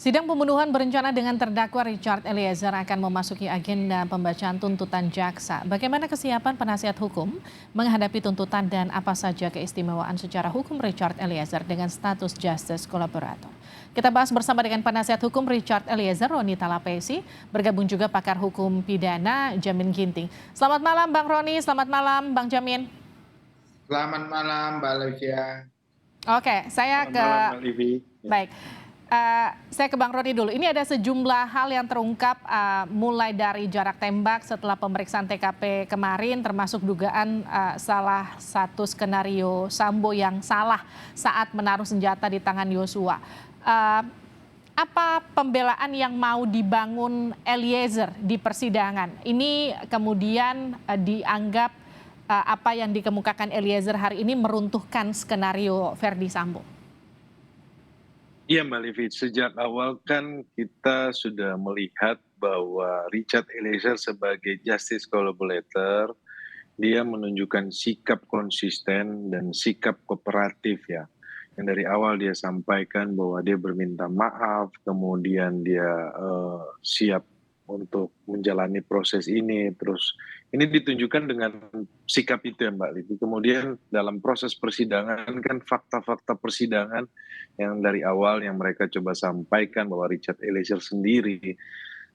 Sidang pembunuhan berencana dengan terdakwa Richard Eliezer akan memasuki agenda pembacaan tuntutan jaksa. Bagaimana kesiapan penasihat hukum menghadapi tuntutan dan apa saja keistimewaan secara hukum Richard Eliezer dengan status justice collaborator. Kita bahas bersama dengan penasihat hukum Richard Eliezer, Roni Talapesi, bergabung juga pakar hukum pidana Jamin Ginting. Selamat malam Bang Roni, selamat malam Bang Jamin. Selamat malam Mbak Livia. Oke, saya Selamat ke malam Mbak Livi. baik. Saya ke Bang Roni dulu. Ini ada sejumlah hal yang terungkap mulai dari jarak tembak setelah pemeriksaan TKP kemarin, termasuk dugaan salah satu skenario Sambo yang salah saat menaruh senjata di tangan Yosua. Apa pembelaan yang mau dibangun Eliezer di persidangan? Ini kemudian dianggap apa yang dikemukakan Eliezer hari ini meruntuhkan skenario Verdi Sambo. Iya Mbak Livi, sejak awal kan kita sudah melihat bahwa Richard Eliezer sebagai justice collaborator, dia menunjukkan sikap konsisten dan sikap kooperatif ya. Yang dari awal dia sampaikan bahwa dia berminta maaf, kemudian dia siap untuk menjalani proses ini. Terus ini ditunjukkan dengan sikap itu ya Mbak Livi. Kemudian dalam proses persidangan kan fakta-fakta persidangan yang dari awal yang mereka coba sampaikan bahwa Richard Eliezer sendiri,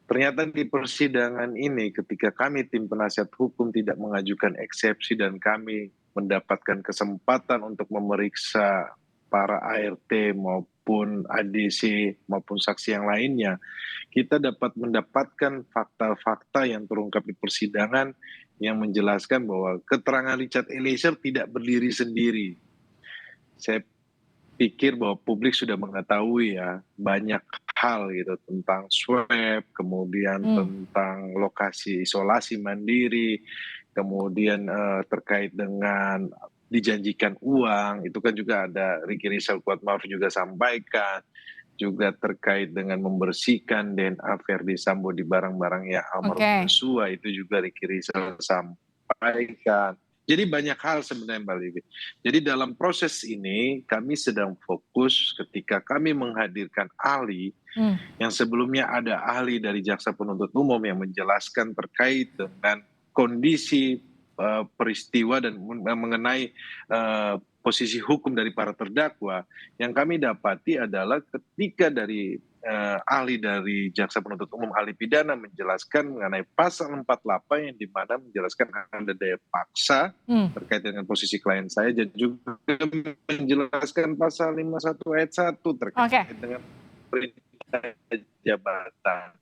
ternyata di persidangan ini ketika kami tim penasihat hukum tidak mengajukan eksepsi dan kami mendapatkan kesempatan untuk memeriksa para ART maupun ADC maupun saksi yang lainnya, kita dapat mendapatkan fakta-fakta yang terungkap di persidangan yang menjelaskan bahwa keterangan Richard Eliezer tidak berdiri sendiri. Saya pikir bahwa publik sudah mengetahui ya banyak hal gitu tentang swab, kemudian tentang lokasi isolasi mandiri, kemudian terkait dengan dijanjikan uang, itu kan juga ada Ricky Rizal Kuatmaruf juga sampaikan, juga terkait dengan membersihkan DNA Verdi Sambo di barang-barang yang almarhum Yosua, itu juga Ricky Rizal sampaikan. Jadi banyak hal sebenarnya Mbak Livi. Jadi dalam proses ini kami sedang fokus ketika kami menghadirkan ahli yang sebelumnya ada ahli dari Jaksa Penuntut Umum yang menjelaskan terkait dengan kondisi peristiwa dan mengenai posisi hukum dari para terdakwa. Yang kami dapati adalah ketika dari ahli dari Jaksa Penuntut Umum, ahli pidana menjelaskan mengenai pasal 48 yang dimana menjelaskan ada daya paksa terkait dengan posisi klien saya, dan juga menjelaskan pasal 51 ayat 1 terkait dengan perintah jabatan.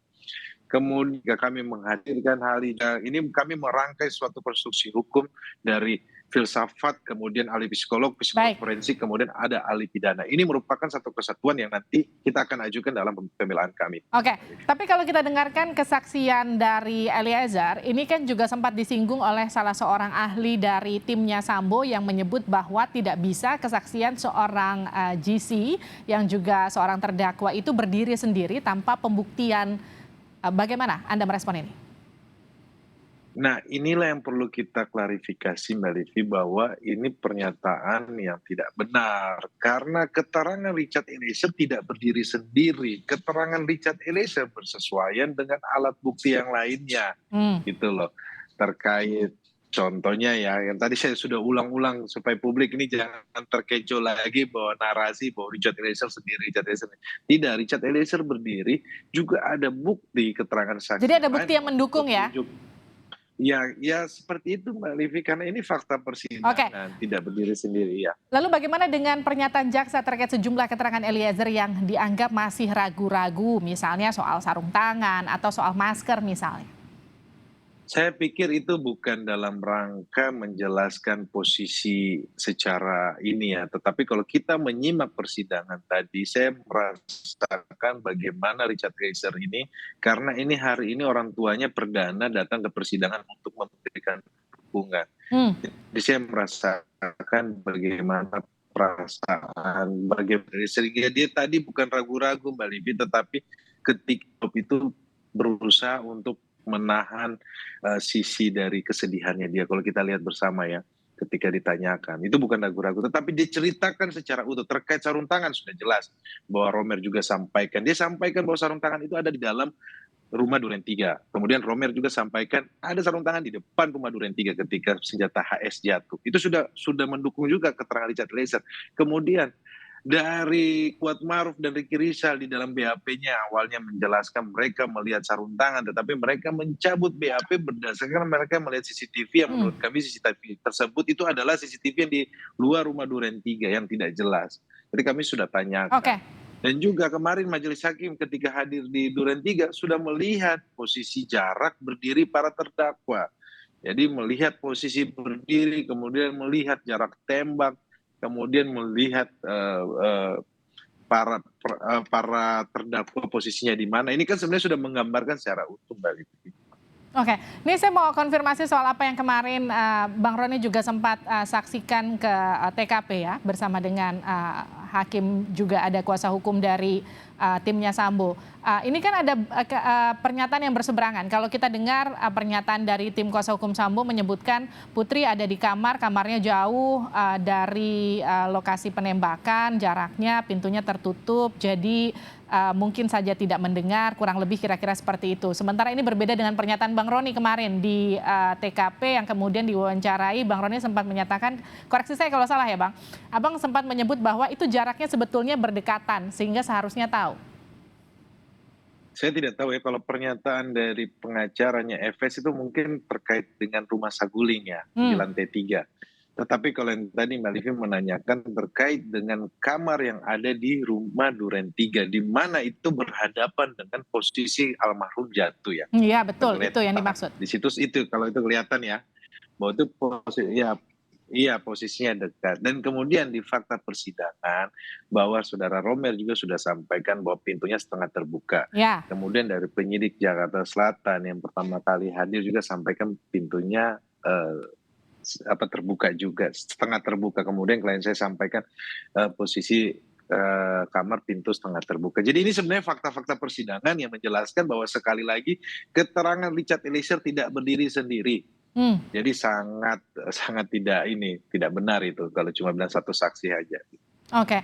Kemudian kami menghadirkan hal ini, kami merangkai suatu konstruksi hukum dari filsafat, kemudian ahli psikolog forensik, kemudian ada ahli pidana. Ini merupakan satu kesatuan yang nanti kita akan ajukan dalam pembelaan kami. Oke, tapi kalau kita dengarkan kesaksian dari Eliezer, ini kan juga sempat disinggung oleh salah seorang ahli dari timnya Sambo yang menyebut bahwa tidak bisa kesaksian seorang GC yang juga seorang terdakwa itu berdiri sendiri tanpa pembuktian. Bagaimana Anda merespon ini? Nah, inilah yang perlu kita klarifikasi Mbak Livi, bahwa ini pernyataan yang tidak benar. Karena keterangan Richard Eliezer tidak berdiri sendiri. Keterangan Richard Eliezer bersesuaian dengan alat bukti yang lainnya. Gitu loh. Terkait contohnya ya, yang tadi saya sudah ulang-ulang supaya publik ini jangan terkecoh lagi bahwa narasi bahwa Richard Eliezer sendiri, Tidak, Richard Eliezer berdiri, juga ada bukti keterangan saksi. Jadi ada bukti yang mendukung ya? Ya seperti itu Mbak Livi, karena ini fakta persidangan, tidak berdiri sendiri ya. Lalu bagaimana dengan pernyataan jaksa terkait sejumlah keterangan Eliezer yang dianggap masih ragu-ragu, misalnya soal sarung tangan atau soal masker misalnya? Saya pikir itu bukan dalam rangka menjelaskan posisi secara ini ya, tetapi kalau kita menyimak persidangan tadi, saya merasakan bagaimana Richard Eliezer ini, karena ini hari ini orang tuanya perdana datang ke persidangan untuk memberikan dukungan. Jadi saya merasakan bagaimana perasaan sehingga dia tadi bukan ragu-ragu Mbak Livi, tetapi ketika itu berusaha untuk menahan sisi dari kesedihannya dia, kalau kita lihat bersama ya. ketika ditanyakan. Itu bukan ragu-ragu, tetapi dia ceritakan secara utuh. Terkait sarung tangan sudah jelas bahwa Romer juga sampaikan. Dia sampaikan bahwa sarung tangan itu ada di dalam rumah Duren 3. Kemudian Romer juga sampaikan ada sarung tangan di depan rumah Duren 3 ketika senjata HS jatuh. Itu sudah mendukung juga keterangan Richard Eliezer. Kemudian dari Kuatmaruf dan Ricky Rizal di dalam BAP-nya awalnya menjelaskan mereka melihat sarung tangan, tetapi mereka mencabut BAP berdasarkan mereka melihat CCTV yang menurut kami CCTV tersebut itu adalah CCTV yang di luar rumah Duren 3 yang tidak jelas. Jadi kami sudah tanyakan. Oke. Dan juga kemarin majelis hakim ketika hadir di Duren 3 sudah melihat posisi jarak berdiri para terdakwa. Jadi melihat posisi berdiri, kemudian melihat jarak tembak, kemudian melihat para terdakwa posisinya di mana. Ini kan sebenarnya sudah menggambarkan secara utuh, Mbak Livi. Oke, ini saya mau konfirmasi soal apa yang kemarin Bang Roni juga sempat saksikan ke TKP ya, bersama dengan hakim, juga ada kuasa hukum dari timnya Sambo. Ini kan ada pernyataan yang berseberangan. Kalau kita dengar pernyataan dari tim kuasa hukum Sambo menyebutkan Putri ada di kamar, kamarnya jauh dari lokasi penembakan, jaraknya, pintunya tertutup, jadi mungkin saja tidak mendengar, kurang lebih kira-kira seperti itu. Sementara ini berbeda dengan pernyataan Bang Roni kemarin di TKP yang kemudian diwawancarai. Bang Roni sempat menyatakan, koreksi saya kalau salah ya Bang, Abang sempat menyebut bahwa itu jaraknya sebetulnya berdekatan sehingga seharusnya tahu. Saya tidak tahu ya kalau pernyataan dari pengacaranya FS itu mungkin terkait dengan rumah saguling ya, di lantai 3. Tetapi kalau yang tadi Mbak Livi menanyakan terkait dengan kamar yang ada di rumah Duren 3, di mana itu berhadapan dengan posisi almarhum jatuh ya. Iya betul, itu yang dimaksud. Di situs itu, kalau itu kelihatan ya, bahwa itu posisinya dekat. Dan kemudian di fakta persidangan bahwa saudara Romer juga sudah sampaikan bahwa pintunya setengah terbuka. Ya. Kemudian dari penyidik Jakarta Selatan yang pertama kali hadir juga sampaikan pintunya terbuka juga, setengah terbuka. Kemudian klien saya sampaikan posisi kamar pintu setengah terbuka. Jadi ini sebenarnya fakta-fakta persidangan yang menjelaskan bahwa sekali lagi keterangan Richard Eliezer tidak berdiri sendiri. Jadi sangat tidak benar itu kalau cuma bilang satu saksi aja. Oke.